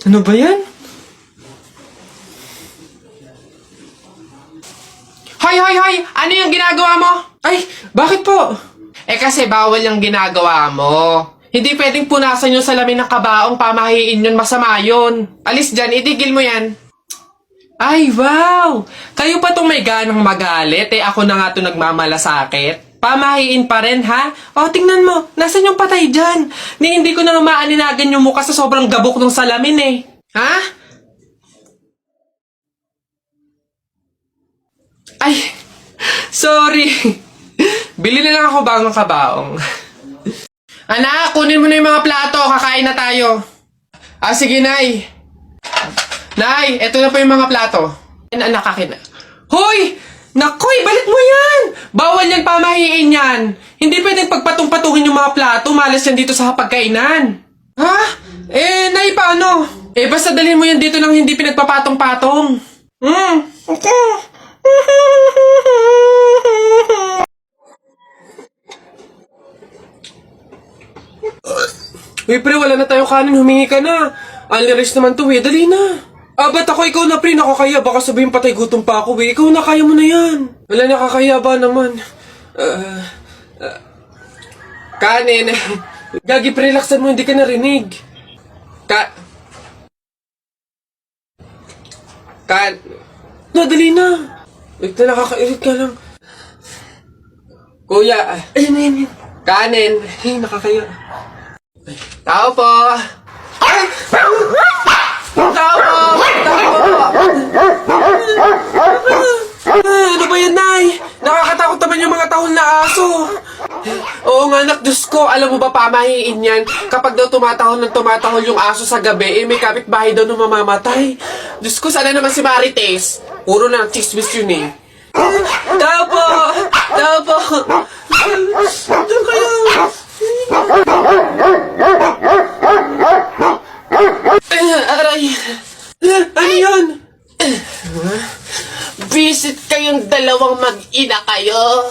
Ano ba yan? Hoy, hoy, hoy! Ano yung ginagawa mo? Ay, bakit po? Kasi bawal yung ginagawa mo. Hindi pwedeng punasan yung salamin ng kabaong, pamahiin yun, masama yun. Alis dyan, itigil mo yan. Ay, wow! Kayo pa tong may ganang magalit, ako na nga to nagmamalasakit. Pamahiin pa rin, ha? O, tingnan mo, nasan yung patay dyan? Hindi ko na maaninagan yung mukha sa sobrang gabok ng salamin, Ha? Ay, sorry. Bili na lang ako bagong kabaong. Anak, kunin mo na yung mga plato, kakain na tayo. Sige, Nay. Nay, eto na po yung mga plato. Anak, akin na. Hoy! Nakoy, balik mo yan! Bawal yan, pamahiin yan. Hindi pwedeng pagpatong-patungin yung mga plato, malas yan dito sa hapagkainan. Ha? Nay, paano? Basta dalhin mo yan dito nang hindi pinagpapatong-patong. Uy, pre, wala na tayong kanin. Humingi ka na. Aliris naman to, dali na. Ba't ako? Ikaw na, pre. Nakakaya. Baka sabihin patay gutom pa ako, Ikaw na, kaya mo na yan. Wala, nakakaya ba naman? Kanin. Gagi, pre, relaxan mo. Hindi ka narinig. Dali na. Wait na, nakakairit ka lang. Kuya. Ayun. Kanin. Nakakaya. Tao po! Tao po! Ano ba yan, Nay? Nakakatakot naman yung mga tahol na aso. Oo nga, anak, Diyos ko. Alam mo ba, pamahiin yan. Kapag daw tumatahol yung aso sa gabi, may kapitbahay daw na mamamatay. Diyos ko, sana naman si Marites. Puro na chismis yun, Tao po! Tao po! Diyan kayo! Aray! Ano yun? Visit kayong dalawang mag-ina kayo.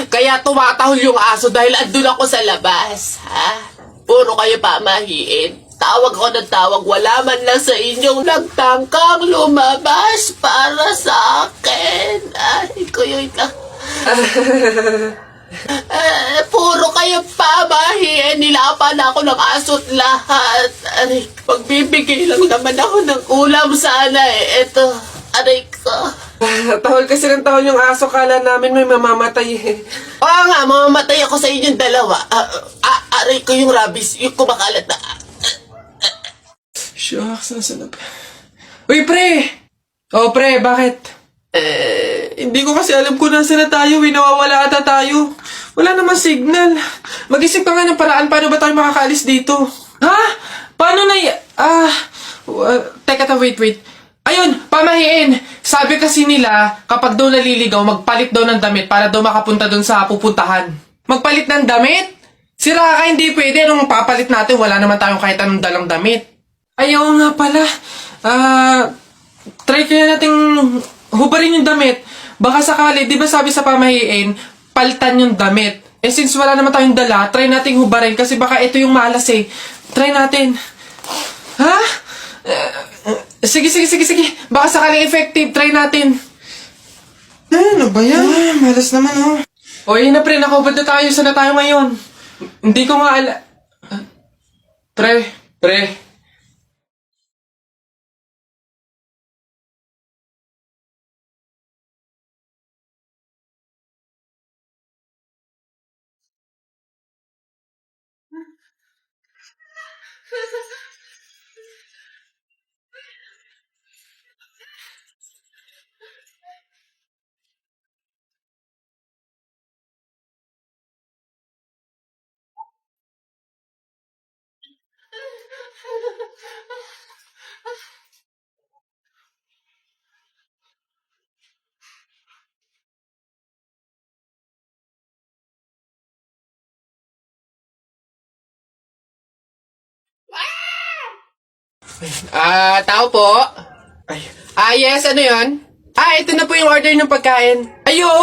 Kaya tumatahol yung aso dahil andun ako sa labas, ha? Puro kayo pamahiin. Tawag ko ng tawag, wala man lang sa inyong nagtangkang lumabas para sa akin. Ay, kuya lang. Puro kayo pamahiin, nilapan ako ng aso't lahat. Aray, magbibigay lang naman ako ng ulam sana Eto, aray ko. Tahol kasi ng tahol yung aso, kala namin may mamamatay Oo nga, mamamatay ako sa inyong dalawa. Aray ko yung rabies, yung kumakalat na. Shucks, nasan na ba? Uy, pre! Pre, bakit? Hindi ko kasi alam kung nasa na tayo, nawawala ata tayo. Wala namang signal. Mag-isip ka nga ng paraan, paano ba tayo makakaalis dito? Ha? Paano na teka, wait. Ayun, pamahiin. Sabi kasi nila, kapag daw naliligaw, magpalit daw ng damit para daw makapunta doon sa pupuntahan. Magpalit ng damit? Sira ka, hindi pwede. Anong papalit natin? Wala naman tayong kahit anong dalang damit. Ayaw nga pala. Try kaya nating hubarin yung damit. Baka sakali, di ba sabi sa pamahiin, palitan yung damit. Since wala naman tayong dala, try nating hubarin kasi baka ito yung malas Try natin. Ha? Sige. Baka sakaling effective, try natin. Ano ba yan? Malas naman, Yun na, pre, nakahubad na tayo. Saan na tayo ngayon? Hindi ko nga Pre. Tao po? Yes, ano yun? Ito na po yung order ng pagkain.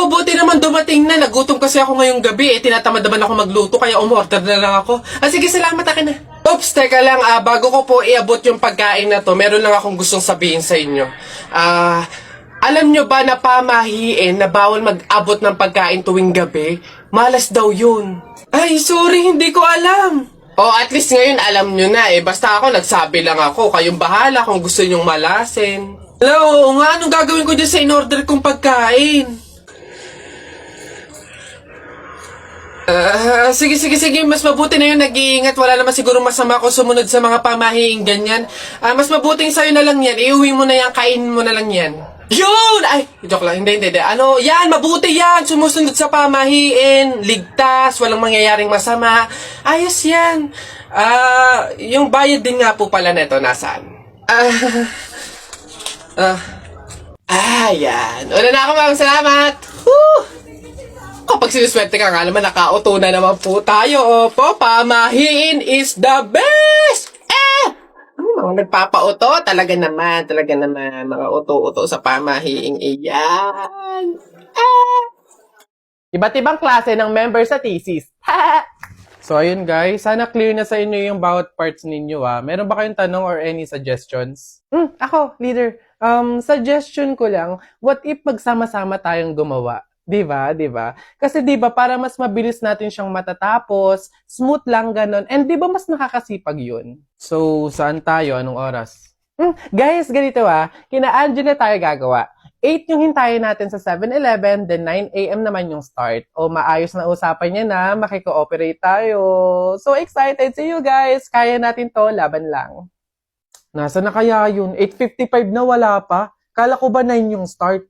Buti naman dumating na. Nagutom kasi ako ngayong gabi. Tinatamad naman ako magluto, kaya umorder na lang ako. Sige, salamat, akin na. Oops, teka lang, bago ko po iabot yung pagkain na to, meron lang akong gustong sabihin sa inyo. Alam nyo ba na pamahiin na bawal mag-abot ng pagkain tuwing gabi? Malas daw yun. Ay, sorry, hindi ko alam. Oh, at least ngayon alam nyo na eh. Basta ako, nagsabi lang ako. Kayong bahala kung gusto nyong malasin. Hello, nga, anong gagawin ko dyan sa in-order kong pagkain? Sige. Mas mabuti na yun nag-iingat. Wala naman siguro masama kung sumunod sa mga pamahiing ganyan. Mas mabuting sa'yo na lang yan. Iuwi mo na yan, kainin mo na lang yan. Yun! Ay, joke lang. Hindi. Ano, yan, mabuti yan. Sumusunod sa pamahiin. Ligtas, walang mangyayaring masama. Ayos yan. Yung bayad din nga po pala neto, nasaan? Yan. Una na ako, ma'am. Salamat. Woo! Kapag sinuswerte ka nga naman, nakauto na naman po tayo. Opo, pamahiin is the best! Mga nagpapauto, talaga naman, mga uto-uto sa pamahiing iyan. Iba't ibang klase ng member sa thesis. So, ayun guys, sana clear na sa inyo yung bawat parts ninyo Meron ba kayong tanong or any suggestions? Ako, leader. Suggestion ko lang, what if magsama-sama tayong gumawa? Diba? Kasi diba, para mas mabilis natin siyang matatapos, smooth lang ganon, and diba mas nakakasipag yun? So, saan tayo? Anong oras? Guys, ganito kina Angela tayo gagawa. 8 yung hintayin natin sa 7-Eleven, then 9 a.m. naman yung start. O maayos na usapan niya na, makiko-operate tayo. So excited! See you guys! Kaya natin to, laban lang. Nasa na kaya yun? 8:55 na wala pa? Kala ko ba 9 yung start?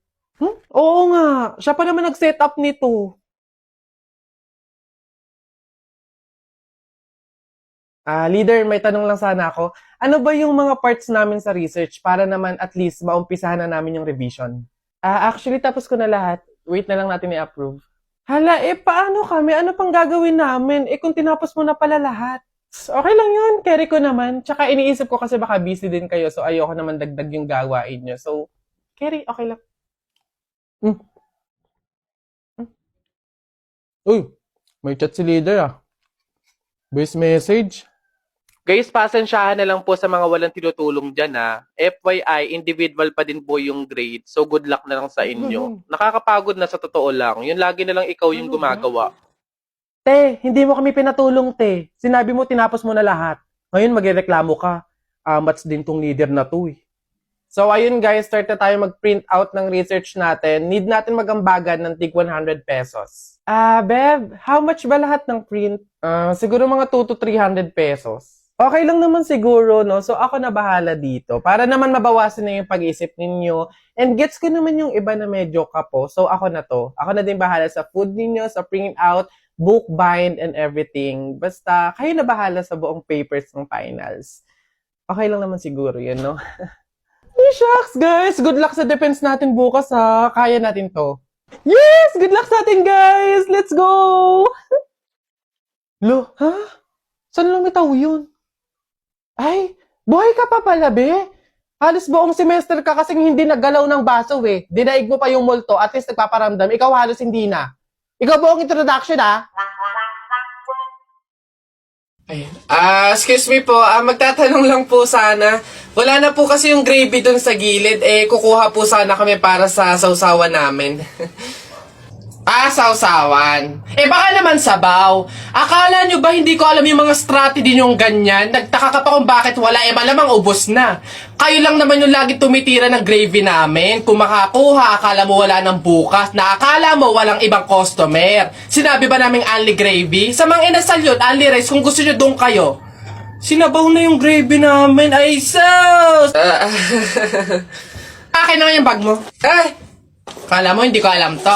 Oo nga. Siya pa naman nag-set up nito. Leader, may tanong lang sana ako. Ano ba yung mga parts namin sa research para naman at least maumpisahan na namin yung revision? Actually, tapos ko na lahat. Wait na lang natin i-approve. Hala, paano kami? Ano pang gagawin namin? Kung tinapos mo na pala lahat. Okay lang yun. Carry ko naman. Tsaka iniisip ko kasi baka busy din kayo so ayoko naman dagdag yung gawain nyo. So, carry. Okay lang. Uy, may chat si leader Voice message. Guys, pasensyahan na lang po sa mga walang tinutulong dyan FYI, individual pa din po yung grade. So good luck na lang sa inyo. Nakakapagod na sa totoo lang. Yun lagi na lang ikaw yung gumagawa. Te, hindi mo kami pinatulong, te. Sinabi mo tinapos mo na lahat. Ngayon magreklamo ka. Mats din tong leader na to So ayun guys, start na tayo mag-print out ng research natin. Need natin magambagan ng tig 100 pesos. Beb, how much ba lahat ng print? Siguro mga 2 to 300 pesos. Okay lang naman siguro, no? So ako na bahala dito. Para naman mabawasan na yung pag-iisip ninyo. And gets ko naman yung iba na medyo kapo. So ako na to. Ako na din bahala sa food ninyo, sa print out, book bind, and everything. Basta kayo na bahala sa buong papers ng finals. Okay lang naman siguro yun, no? Shucks, guys! Good luck sa defense natin bukas, Kaya natin to. Yes! Good luck sa atin, guys! Let's go! Lo, Saan lumitaw yun? Ay, buhay ka pa pala, be? Halos buong semester ka kasing hindi naggalaw ng baso, Dinaig mo pa yung multo, at least nagpaparamdam. Ikaw halos hindi na. Ikaw buong introduction, Ayun. Excuse me po, magtatanong lang po sana. Wala na po kasi yung gravy dun sa gilid. Kukuha po sana kami para sa sausawan namin. Sausawan. Baka naman sabaw. Akala nyo ba hindi ko alam yung mga strategy nyong ganyan? Nagtaka ka pa kung bakit wala, malamang ubos na. Kayo lang naman yung lagi tumitira ng gravy namin. Kung makakuha, akala mo wala ng bukas, na akala mo walang ibang customer. Sinabi ba naming only gravy? Sa mga inasal yun, only rice, kung gusto nyo doon kayo. Sinabaw na yung gravy namin. Ay, sus! Akin naman yung bag mo. Kala mo hindi ko alam to,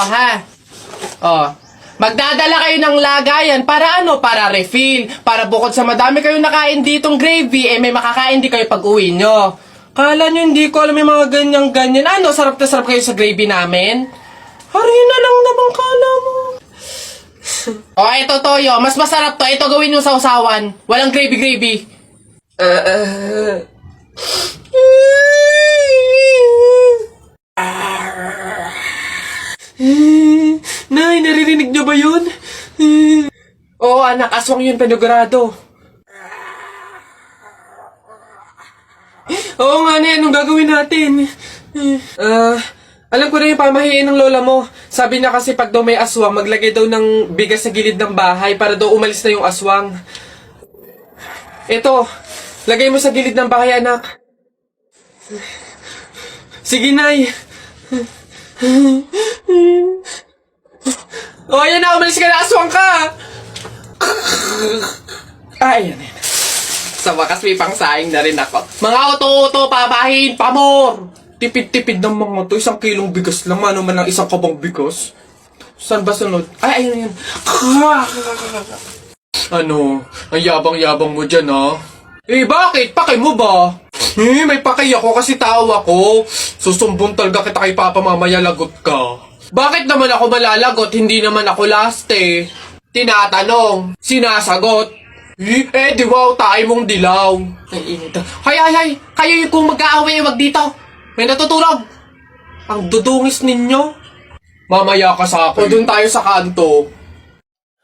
magdadala kayo ng lagayan para ano? Para refill. Para bukod sa madami kayong nakain ditong gravy, may makakain din kayo pag uwi nyo. Kala nyo hindi ko alam yung mga ganyan-ganyan. Ano? Sarap na sarap kayo sa gravy namin? Harina lang naman kala mo. Ito toyo. Mas masarap to. Ito gawin yung sausawan. Walang gravy-gravy. Nay, naririnig niyo ba yun? Oo, anak, aswang yun, penogrado. Oo nga, Nay. Anong gagawin natin? Alam ko na yung pamahiin ng lola mo. Sabi niya kasi pag daw may aswang, maglagay daw ng bigas sa gilid ng bahay para daw umalis na yung aswang. Ito, lagay mo sa gilid ng bahay, anak. Sige, Nay. O, ayan na. Umalis ka na. Aswang ka. Ay, ayan. Sa wakas may pangsaing na rin ako. Mga uto-uto, papahin, pamor! Tipid-tipid ng mga to. 1 kilong bigas lang. Ano man lang 1 kabang bigas. Saan ba sunod? Ay, ayun, ayun. Ano? Ang yabang-yabang mo dyan, ha? Eh, bakit? Pakay mo ba? May pakay ako kasi tao ako. Susumbong talaga kita kay Papa mamaya, lagot ka. Bakit naman ako malalagot? Hindi naman ako last eh. Tinatanong. Sinasagot. Di wow, tayo mong dilaw. Ay, init. Hay! Kayo yung kung mag-aaway, wag dito. May natutulog. Ang dudungis ninyo. Mamaya ka sa akin. O dun tayo sa kanto.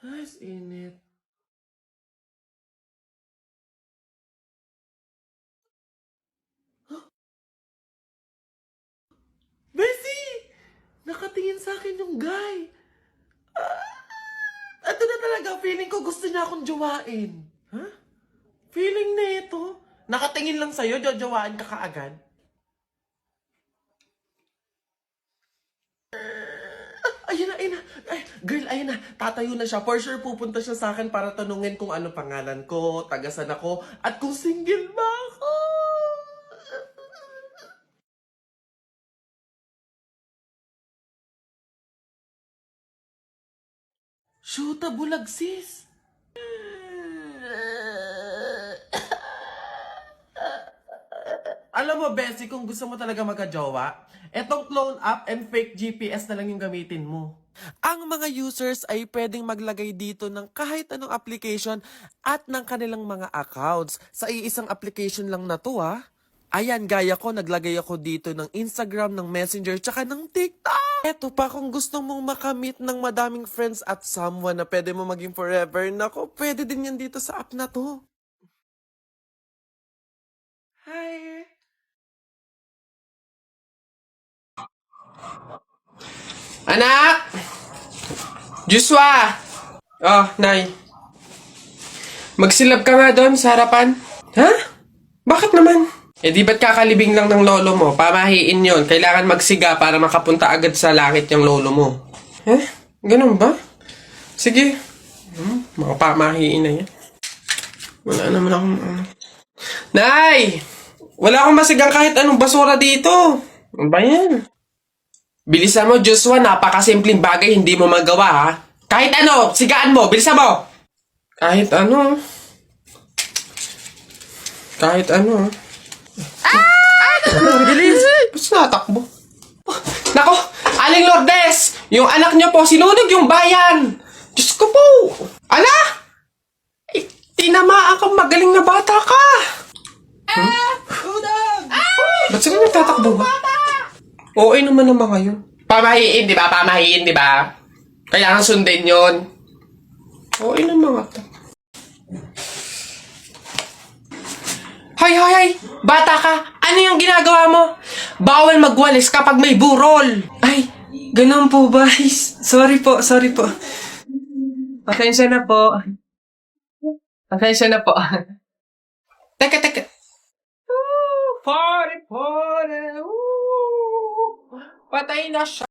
Ay, init. Bessie! Nakatingin sa akin yung guy. Ito na talaga, feeling ko gusto niya akong jowain. Ha? Feeling na ito. Nakatingin lang sa'yo, jojowain ka kaagad. Ayun na. Ay, girl, ayun na. Tatayo na siya. For sure, pupunta siya sa akin para tanungin kung ano pangalan ko, tagasan ako, at kung single ba ako. Shoota, bulag sis. Alam mo, Bessie, kung gusto mo talaga magka-jowa, etong clone app and fake GPS na lang yung gamitin mo. Ang mga users ay pwedeng maglagay dito ng kahit anong application at ng kanilang mga accounts. Sa iisang application lang na to, ha? Ayan, gaya ko, naglagay ako dito ng Instagram, ng Messenger, tsaka ng TikTok! Eto pa, kung gusto mong makamit ng madaming friends at someone na pwede mo maging forever, nako, pwede din yan dito sa app na to. Hi! Anak! Joshua! Oh, Nay. Magsilab ka nga doon sa harapan. Ha? Bakit naman? Di ba't kakalibing lang ng lolo mo? Pamahiin yon. Kailangan magsiga para makapunta agad sa langit yung lolo mo. Ganun ba? Sige. Mga pamahiin na yan. Wala naman akong Nay! Wala akong masigang kahit anong basura dito. Ano ba yan? Bilisan mo, Joshua. Napakasimpleng bagay, hindi mo magawa, ha? Kahit ano, sigaan mo. Bilisan mo. Kahit ano. Kahit ano. Bilis! Ba't natakbo? Nako! Aling Lourdes! Yung anak niyo po, sinunog yung bayan! Diyos ko po! Ala! Tinamaan kang magaling na bata ka! Ba't sila nagtatakbo ba? Oo naman ang mga yun. Pamahiin, di ba? Pamahiin, di ba? Kailangan sundin yun. Oo naman mga to. Hoy! Bata ka! Ano yung ginagawa mo? Bawal magwalis kapag may burol! Ay, ganun po ba? Sorry po. Pasensya na po. Teka. Party! Patay na siya!